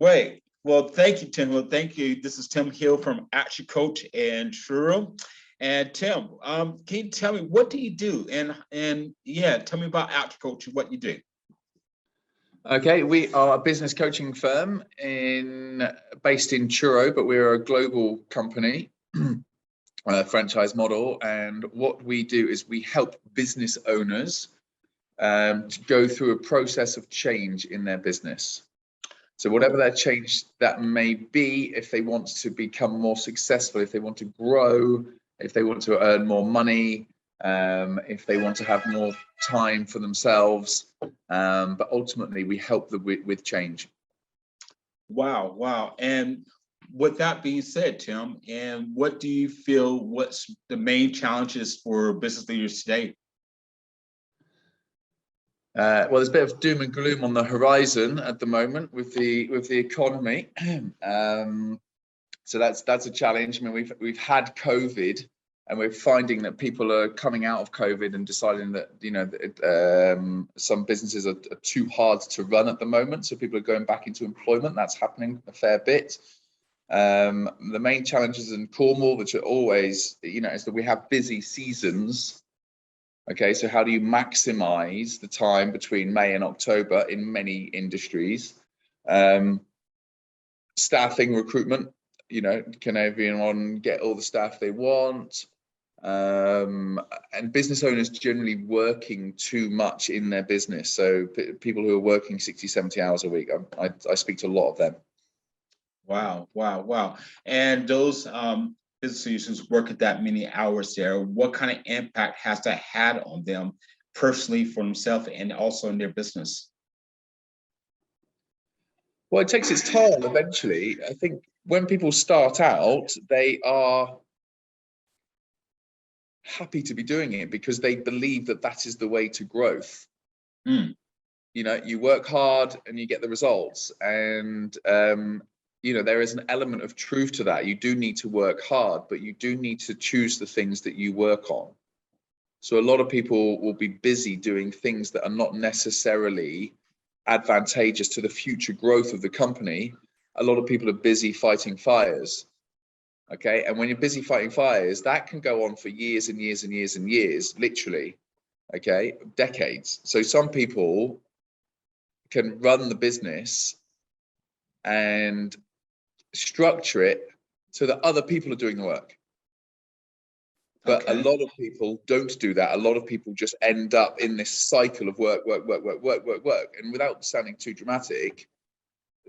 Wait, well, thank you, Tim. Well, thank you. This is Tim Hill from Action Coach in Truro. And Tim, can you tell me what do you do? And yeah, tell me about Action Coach and what you do. Okay, we are a business coaching firm based in Truro, but we're a global company, franchise model. And what we do is we help business owners to go through a process of change in their business. So whatever that change that may be, if they want to become more successful, if they want to grow, if they want to earn more money, if they want to have more time for themselves, but ultimately we help them with change. Wow, wow. And with that being said, Tim, and what do you feel, what's the main challenges for business leaders today? Well, there's a bit of doom and gloom on the horizon at the moment with the economy. So that's a challenge. I mean, we've had COVID, and we're finding that people are coming out of COVID and deciding that, you know, some businesses are too hard to run at the moment. So people are going back into employment. That's happening a fair bit. The main challenges in Cornwall, which are always, you know, is that we have busy seasons. Okay, so how do you maximize the time between May and October in many industries? Staffing, recruitment, you know, can everyone get all the staff they want? And business owners generally working too much in their business. So people who are working 60, 70 hours a week, I speak to a lot of them. Wow, wow, wow. And those business users working that many hours there, what kind of impact has that had on them personally, for themselves, and also in their business? Well, it takes its toll eventually. I think when people start out, they are happy to be doing it because they believe that that is the way to growth. Mm. You know, you work hard and you get the results. And, you know, there is an element of truth to that. You do need to work hard, but you do need to choose the things that you work on. So a lot of people will be busy doing things that are not necessarily advantageous to the future growth of the company. A lot of people are busy fighting fires. Okay, and when you're busy fighting fires, that can go on for years and years and years and years, literally. Okay, decades. So some people can run the business and structure it so that other people are doing the work. But a lot of people don't do that. A lot of people just end up in this cycle of work. And without sounding too dramatic,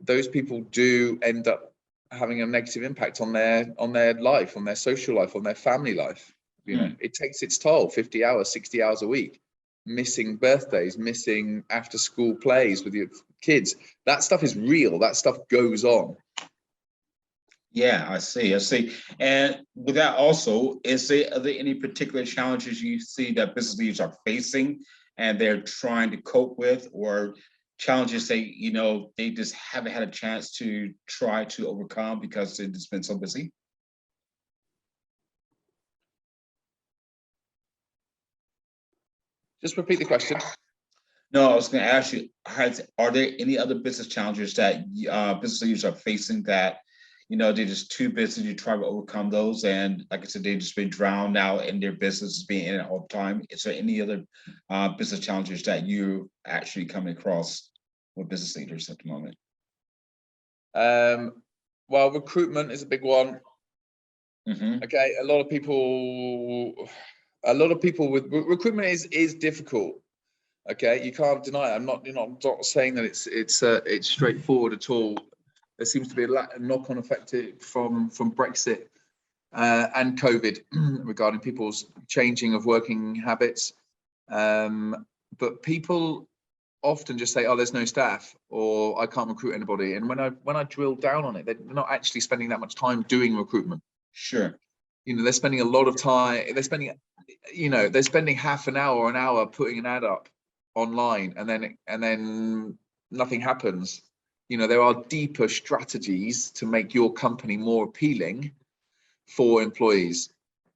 those people do end up having a negative impact on their life, on their social life, on their family life. You know, it takes its toll. 50 hours, 60 hours a week, missing birthdays, missing after school plays with your kids. That stuff is real. That stuff goes on. Yeah, I see. And with that also, are there any particular challenges you see that business leaders are facing and they're trying to cope with, or challenges they just haven't had a chance to try to overcome because they've just been so busy? Just repeat the question. No, I was going to ask you, are there any other business challenges that business leaders are facing that, you know, they're just too busy to try to overcome those? And like I said, they've just been drowned out in their business, being in it all the time. Is there any other business challenges that you actually coming across with business leaders at the moment? Well, recruitment is a big one. Mm-hmm. Okay, a lot of people with recruitment is difficult. Okay, you can't deny it. I'm not saying that it's straightforward at all. There seems to be a knock-on effect from Brexit and COVID regarding people's changing of working habits. But people often just say, "Oh, there's no staff," or "I can't recruit anybody." And when I drill down on it, they're not actually spending that much time doing recruitment. Sure. You know, they're spending a lot of time. They're spending half an hour or an hour putting an ad up online, and then nothing happens. You know, there are deeper strategies to make your company more appealing for employees,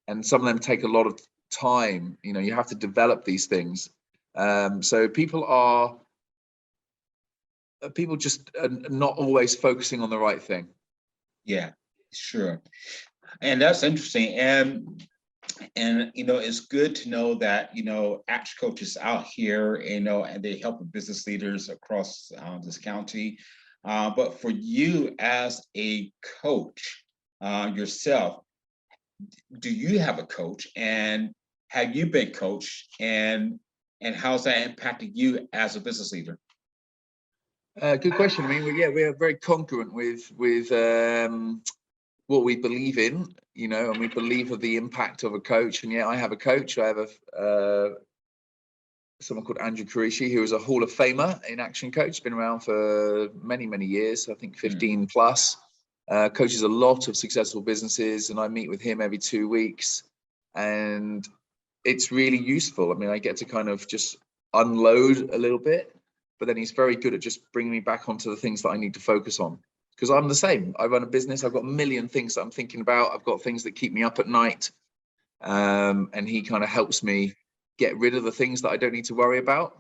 and some of them take a lot of time. You know, you have to develop these things. So people are people just are not always focusing on the right thing. Yeah, sure. And that's interesting. And it's good to know that Action coaches out here, and they help business leaders across this county. But for you as a coach yourself, do you have a coach, and have you been coached, and how's that impacted you as a business leader? Good question. I mean, we are very congruent with what we believe in, and we believe of the impact of a coach. And yeah, I have a coach. I have someone called Andrew Kurishi, who is a Hall of Famer in Action Coach, been around for many, many years, I think 15 plus. Coaches a lot of successful businesses, and I meet with him every 2 weeks, and it's really useful. I mean, I get to kind of just unload a little bit, but then he's very good at just bringing me back onto the things that I need to focus on. Because I'm the same. I run a business. I've got a million things that I'm thinking about. I've got things that keep me up at night. And he kind of helps me get rid of the things that I don't need to worry about.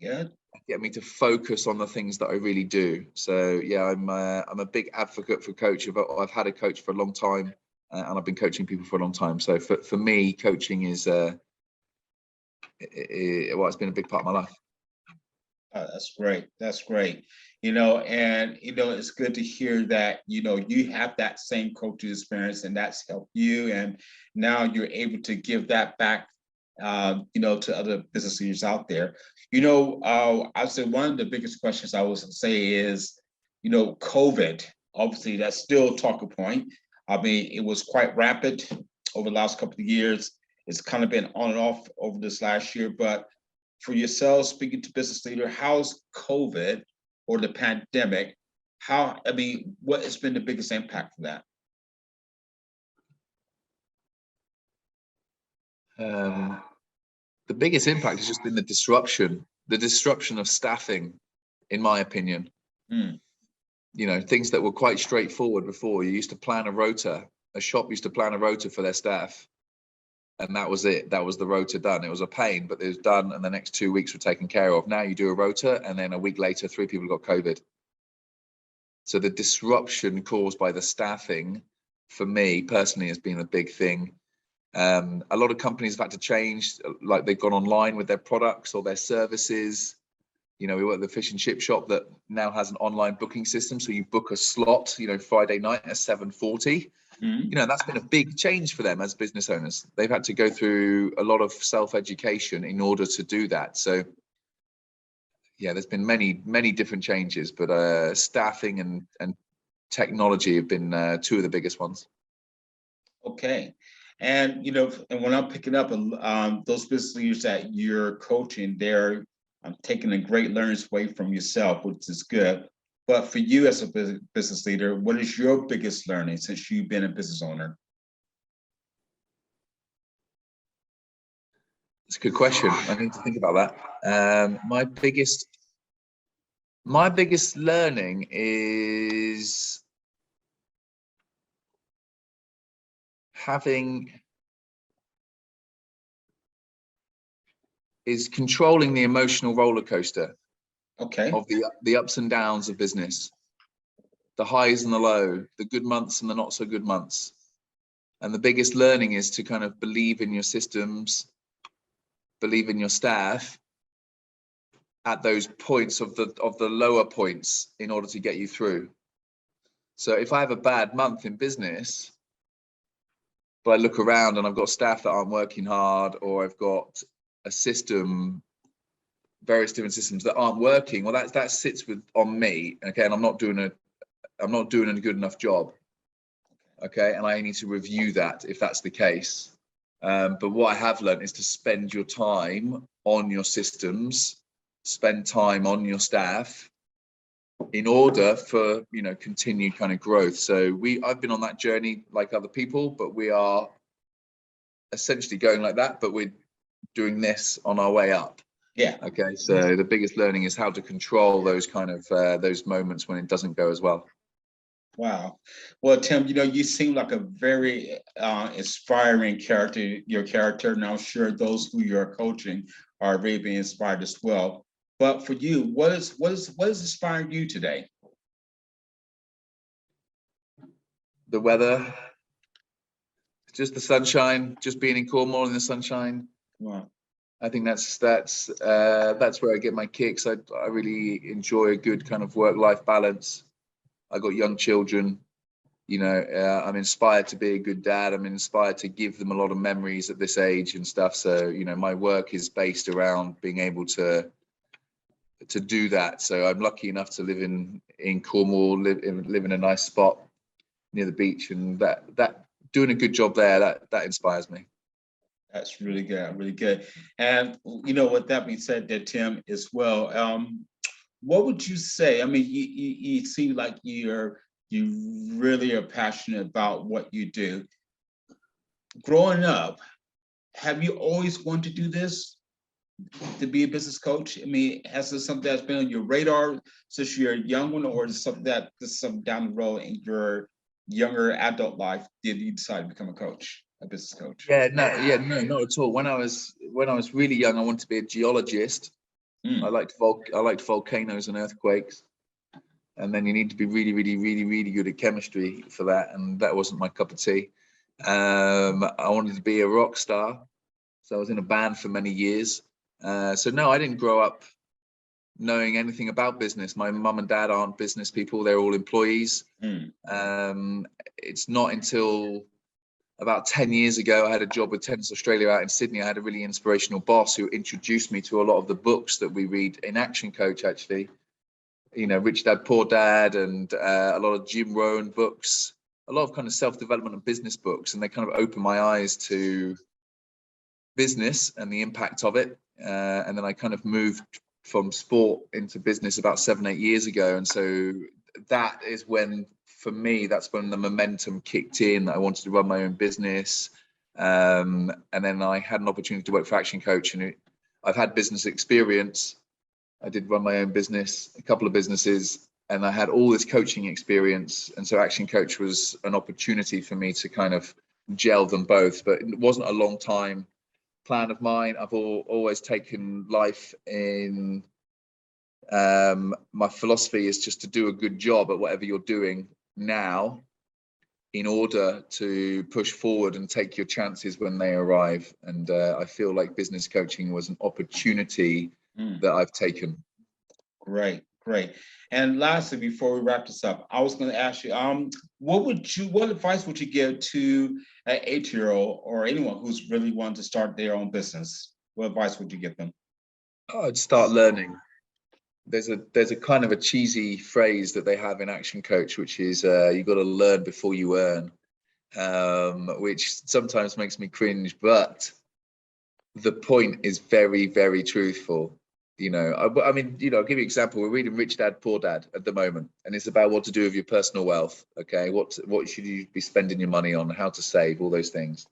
Yeah. Get me to focus on the things that I really do. So yeah, I'm a big advocate for coach. I've had a coach for a long time, and I've been coaching people for a long time. So for me, coaching is it's been a big part of my life. That's great. That's great. And it's good to hear that you have that same coaching experience, and that's helped you, and now you're able to give that back to other business leaders out there. I'd say one of the biggest questions I would say is, COVID. Obviously, that's still a talking point. I mean, it was quite rapid over the last couple of years. It's kind of been on and off over this last year, but for yourselves, speaking to business leader, how's COVID or the pandemic? What has been the biggest impact for that? The biggest impact has just been the disruption of staffing, in my opinion. Things that were quite straightforward before. You used to plan a rota. A shop used to plan a rota for their staff, and that was it. That was the rota done. It was a pain, but it was done, and the next 2 weeks were taken care of. Now you do a rota, and then a week later, 3 people got COVID. So the disruption caused by the staffing, for me personally, has been a big thing. A lot of companies have had to change, like they've gone online with their products or their services. We work at the fish and chip shop that now has an online booking system. So you book a slot, Friday night at 7:40. That's been a big change for them as business owners. They've had to go through a lot of self-education in order to do that. So yeah, there's been many, many different changes, but staffing and technology have been 2 of the biggest ones. Okay. And, and when I'm picking up those business leaders that you're coaching, they're taking a great learnings away from yourself, which is good. But for you as a business leader, what is your biggest learning since you've been a business owner? It's a good question. I need to think about that. My biggest learning is controlling the emotional roller coaster. Okay. Of the ups and downs of business, the highs and the low, the good months and the not so good months. And the biggest learning is to kind of believe in your systems, believe in your staff at those points of the lower points in order to get you through. So if I have a bad month in business, but I look around and I've got staff that aren't working hard, or I've got a system, various different systems that aren't working, well, that sits on me, okay, and I'm not doing a good enough job, okay, and I need to review that if that's the case. But what I have learned is to spend your time on your systems, spend time on your staff in order for continued kind of growth. So I've been on that journey like other people, but we are essentially going like that, but we're doing this on our way up. Yeah. Okay. So the biggest learning is how to control those kind of those moments when it doesn't go as well. Wow. Well, Tim, you seem like a very inspiring character, your character, and I'm sure those who you're coaching are really being inspired as well. But for you, what is inspiring you today? The weather, just the sunshine, just being in Cornwall in the sunshine. Wow. I think that's where I get my kicks. I really enjoy a good kind of work-life balance. I got young children. I'm inspired to be a good dad. I'm inspired to give them a lot of memories at this age and stuff. So, my work is based around being able to do that. So I'm lucky enough to live in Cornwall, live in a nice spot near the beach, and that doing a good job there, that inspires me. That's really good, really good. And with that being said, there, Tim, as well, what would you say? I mean, you seem like you really are passionate about what you do. Growing up, have you always wanted to do this, to be a business coach? I mean, has this something that's been on your radar since you're a young one, or is it something that this some down the road in your younger adult life did you decide to become a coach, a business coach? Yeah, no, not at all. When I was really young, I wanted to be a geologist. I liked volcanoes and earthquakes, and then you need to be really, really, really, really good at chemistry for that, and that wasn't my cup of tea. I wanted to be a rock star, so I was in a band for many years. So no, I didn't grow up knowing anything about business. My mum and dad aren't business people; they're all employees. It's not until about 10 years ago, I had a job with Tennis Australia out in Sydney. I had a really inspirational boss who introduced me to a lot of the books that we read in Action Coach, actually. Rich Dad, Poor Dad, and a lot of Jim Rohn books, a lot of kind of self-development and business books. And they kind of opened my eyes to business and the impact of it. And then I kind of moved from sport into business about 7-8 years ago. And so that is when, for me, that's when the momentum kicked in. I wanted to run my own business. And then I had an opportunity to work for Action Coach, and I've had business experience. I did run my own business, a couple of businesses, and I had all this coaching experience. And so Action Coach was an opportunity for me to kind of gel them both, but it wasn't a long time plan of mine. I've always taken life in, my philosophy is just to do a good job at whatever you're doing now in order to push forward and take your chances when they arrive. And I feel like business coaching was an opportunity that I've taken. Great. And lastly, before we wrap this up, I was going to ask you, what advice would you give to an 8-year-old or anyone who's really wanting to start their own business? What advice would you give them? I'd start learning. There's a kind of a cheesy phrase that they have in Action Coach, which is you got to learn before you earn, which sometimes makes me cringe, but the point is very, very truthful. I mean, I'll give you an example. We're reading Rich Dad, Poor Dad at the moment, and it's about what to do with your personal wealth. Okay, what should you be spending your money on, how to save, all those things.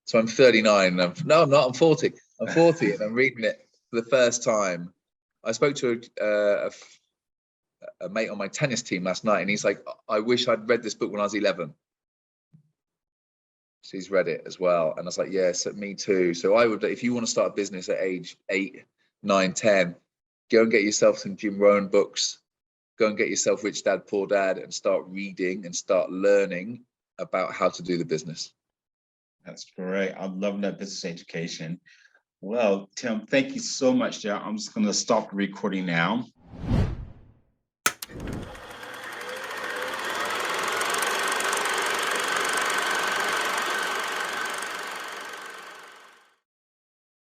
So I'm 39, and I'm not. I'm 40. I'm 40, and I'm reading it for the first time. I spoke to a mate on my tennis team last night, and he's like, I wish I'd read this book when I was 11. So he's read it as well. And I was like, yes, me too. So I would, if you want to start a business at age 8, 9, 10, go and get yourself some Jim Rohn books, go and get yourself Rich Dad, Poor Dad, and start reading and start learning about how to do the business. That's great. I'm loving that business education. Well, Tim, thank you so much, Joe. I'm just going to stop the recording now.